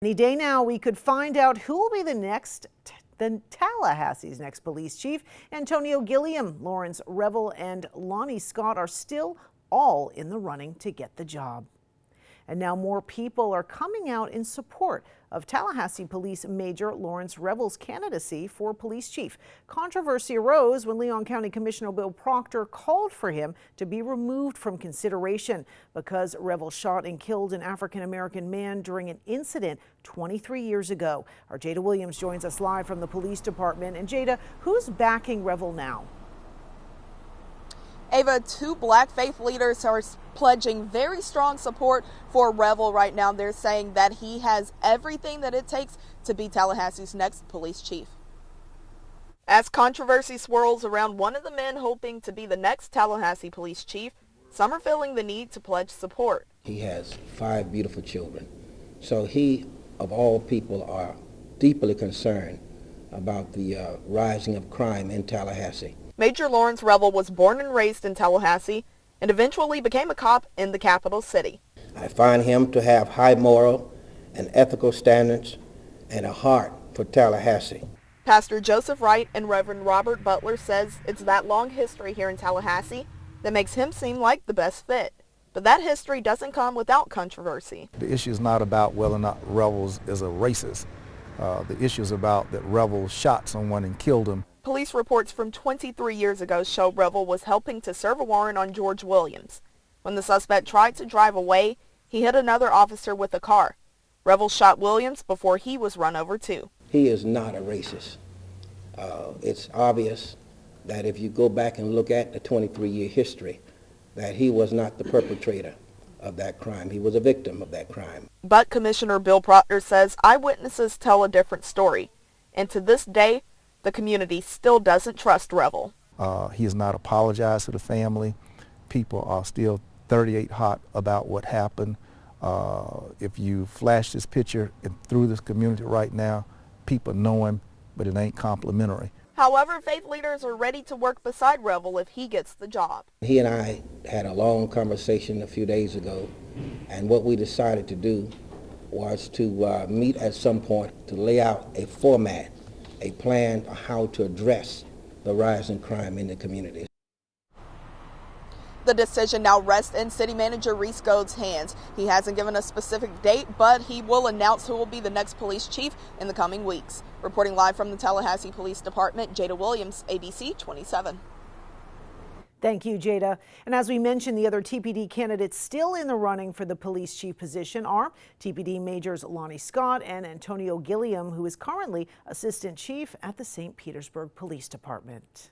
Any day now, we could find out who will be the Tallahassee's next police chief. Antonio Gilliam, Lawrence Revell, and Lonnie Scott are still all in the running to get the job. And now more people are coming out in support of Tallahassee Police Major Lawrence Revell's candidacy for police chief. Controversy arose when Leon County Commissioner Bill Proctor called for him to be removed from consideration because Revell shot and killed an African-American man during an incident 23 years ago. Our Jada Williams joins us live from the police department. And Jada, who's backing Revell now? Ava, two black faith leaders are pledging very strong support for Revell right now. They're saying that he has everything that it takes to be Tallahassee's next police chief. As controversy swirls around one of the men hoping to be the next Tallahassee police chief, some are feeling the need to pledge support. He has 5 beautiful children. So he, of all people, are deeply concerned about the rising of crime in Tallahassee. Major Lawrence Revell was born and raised in Tallahassee and eventually became a cop in the capital city. I find him to have high moral and ethical standards and a heart for Tallahassee. Pastor Joseph Wright and Reverend Robert Butler says it's that long history here in Tallahassee that makes him seem like the best fit. But that history doesn't come without controversy. The issue is not about whether or not Revell is a racist. The issue is about that Revell shot someone and killed him. Police reports from 23 years ago show Revell was helping to serve a warrant on George Williams. When the suspect tried to drive away, he hit another officer with a car. Revell shot Williams before he was run over too. He is not a racist. It's obvious that if you go back and look at the 23-year history, that he was not the perpetrator of that crime. He was a victim of that crime. But Commissioner Bill Proctor says eyewitnesses tell a different story. And to this day, the community still doesn't trust Revell. He has not apologized to the family. People are still 38 hot about what happened. If you flash this picture through this community right now, people know him, but it ain't complimentary. However, faith leaders are ready to work beside Revell if he gets the job. He and I had a long conversation a few days ago, and what we decided to do was to meet at some point to lay out a format, a plan on how to address the rise in crime in the community. The decision now rests in City Manager Reese Gode's hands. He hasn't given a specific date, but he will announce who will be the next police chief in the coming weeks. Reporting live from the Tallahassee Police Department, Jada Williams, ABC 27. Thank you, Jada. And as we mentioned, the other TPD candidates still in the running for the police chief position are TPD Majors Lonnie Scott and Antonio Gilliam, who is currently Assistant Chief at the St. Petersburg Police Department.